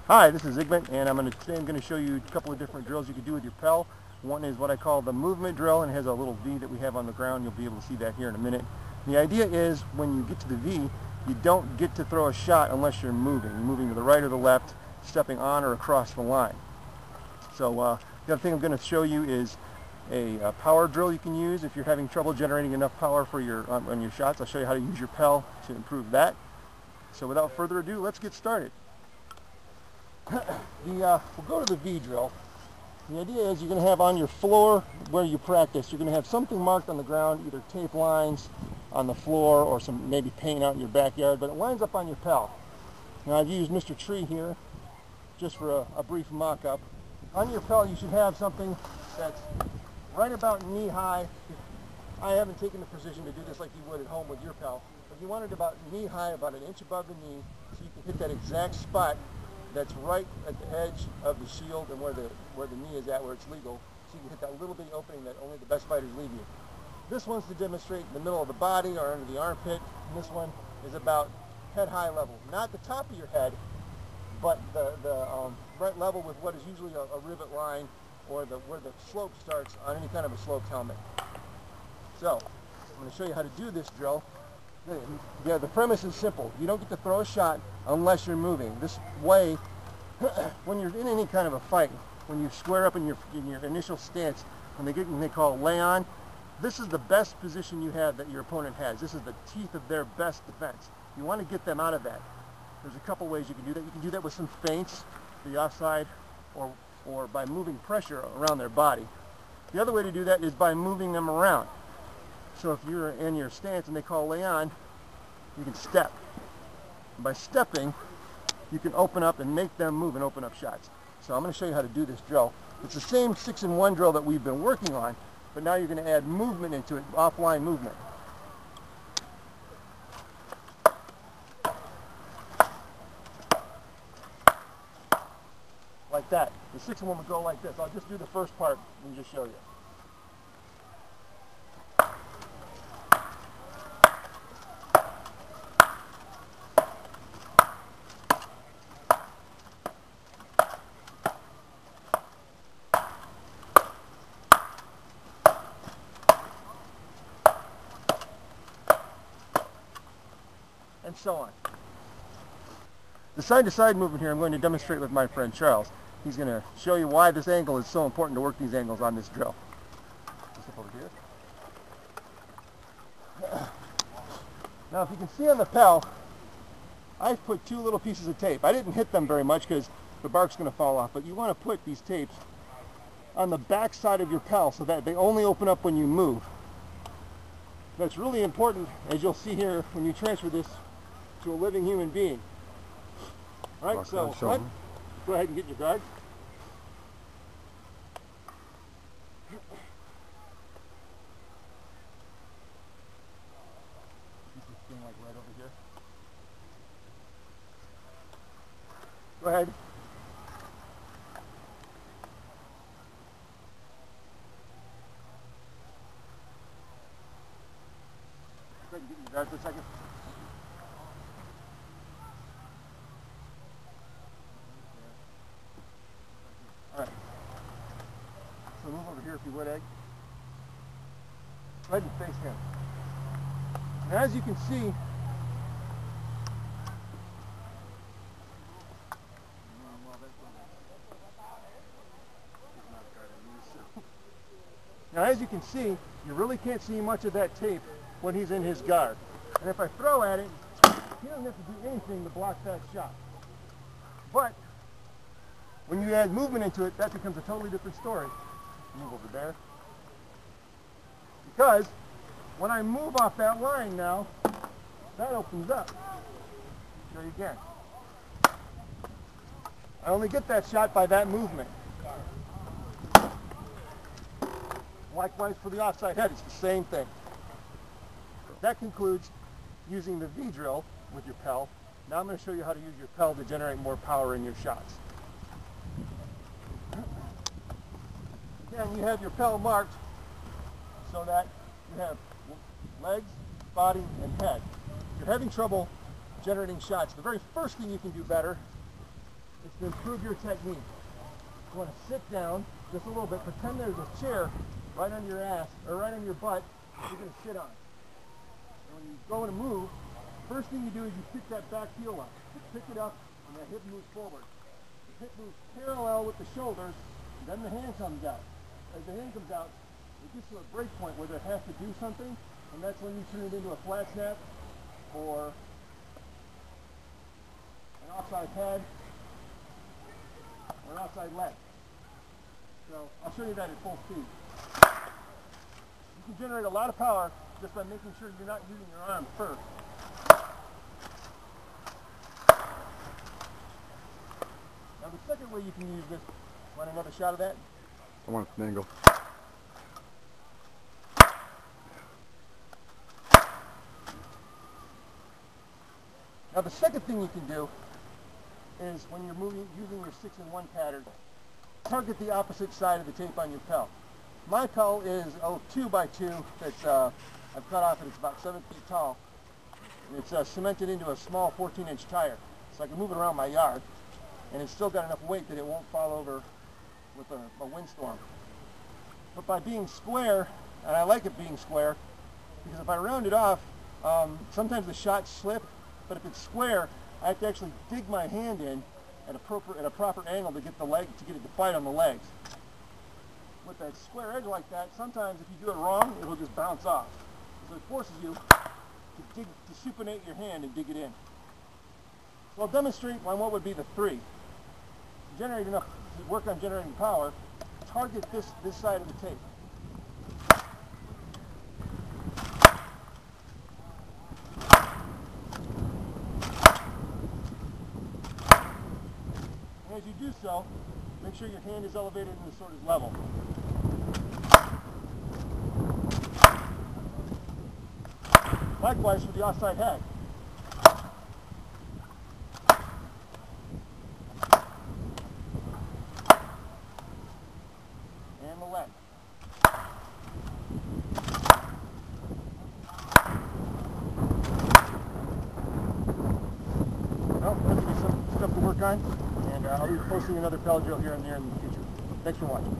Hi, this is Zygmunt, and today I'm going to show you a couple of different drills you can do with your pell. One is what I call the movement drill, and it has a little V that we have on the ground. You'll be able to see that here in a minute. The idea is when you get to the V, you don't get to throw a shot unless you're moving. You're moving to the right or the left, stepping on or across the line. So the other thing I'm going to show you is a power drill you can use if you're having trouble generating enough power for on your shots. I'll show you how to use your pell to improve that. So without further ado, let's get started. We'll go to the V drill. The idea is you're going to have on your floor where you practice, you're going to have something marked on the ground, either tape lines on the floor or some maybe paint out in your backyard, but it lines up on your pell. Now I've used Mr. Tree here just for a brief mock-up. On your pell you should have something that's right about knee high. I haven't taken the precision to do this like you would at home with your pell, but you want it about knee high, about an inch above the knee, so you can hit that exact spot that's right at the edge of the shield and where the knee is at, where it's legal, so you can hit that little bitty opening that only the best fighters leave you. This one's to demonstrate the middle of the body or under the armpit, and this one is about head-high level. Not the top of your head, but the right level with what is usually a rivet line or where the slope starts on any kind of a sloped helmet. So, I'm going to show you how to do this drill. Yeah, the premise is simple. You don't get to throw a shot unless you're moving. This way, when you're in any kind of a fight, when you square up in your initial stance, when they call lay on, this is the best position you have that your opponent has. This is the teeth of their best defense. You want to get them out of that. There's a couple ways you can do that. You can do that with some feints, the offside, or by moving pressure around their body. The other way to do that is by moving them around. So if you're in your stance and they call lay on, you can step. And by stepping, you can open up and make them move and open up shots. So I'm going to show you how to do this drill. It's the same 6-in-1 drill that we've been working on, but now you're going to add movement into it, offline movement. Like that. The 6-in-1 would go like this. I'll just do the first part and just show you. And so on. The side-to-side movement here I'm going to demonstrate with my friend Charles. He's going to show you why this angle is so important to work these angles on this drill. Just up over here. Now if you can see on the pell, I've put two little pieces of tape. I didn't hit them very much because the bark's going to fall off, but you want to put these tapes on the back side of your pell so that they only open up when you move. That's really important, as you'll see here when you transfer this to a living human being. All right, so go ahead and get your guard. This thing like right over here. Go ahead. Go ahead and get your guard for a second. Alright. So move over here if you would, Egg. Go ahead and face him. Now as you can see, you really can't see much of that tape when he's in his guard. And if I throw at it, he doesn't have to do anything to block that shot. But when you add movement into it, that becomes a totally different story. Move over there. Because when I move off that line now, that opens up. Show you again. I only get that shot by that movement. Likewise for the offside head, it's the same thing. That concludes using the V drill with your pell. Now I'm going to show you how to use your pell to generate more power in your shots. Again, you have your pell marked so that you have legs, body, and head. If you're having trouble generating shots, the very first thing you can do better It's to improve your technique. You want to sit down just a little bit. Pretend there's a chair right under your ass, or right on your butt, you're going to sit on. And when you go to move, first thing you do is you pick that back heel up. You pick it up, and the hip moves forward. The hip moves parallel with the shoulders, and then the hand comes out. As the hand comes out, it gets to a break point where it has to do something, and that's when you turn it into a flat snap, or an offside pad, or an outside leg. So I'll show you that at full speed. You can generate a lot of power just by making sure you're not using your arm first. Now the second way you can use this, want another shot of that? I want an angle. Now the second thing you can do is when you're using your 6-in-1 pattern, target the opposite side of the tape on your pell. My pell is 2x2 that's I've cut off, and it's about 7 feet tall. And it's cemented into a small 14-inch tire, so I can move it around my yard, and it's still got enough weight that it won't fall over with a windstorm. But by being square, and I like it being square, because if I round it off, sometimes the shots slip. But if it's square, I have to actually dig my hand in at a proper angle to get to get it to fight on the legs. With that square edge like that, sometimes if you do it wrong, it'll just bounce off. So it forces you to supinate your hand and dig it in. So I'll demonstrate on what would be the 3. To generate enough, to work on generating power, target this side of the tape. As you do so, make sure your hand is elevated and the sword is level. Likewise for the offside head. And the leg. Well, that's going to be some stuff to work on. And I'll be posting another pell drill here and there in the future. Thanks for watching.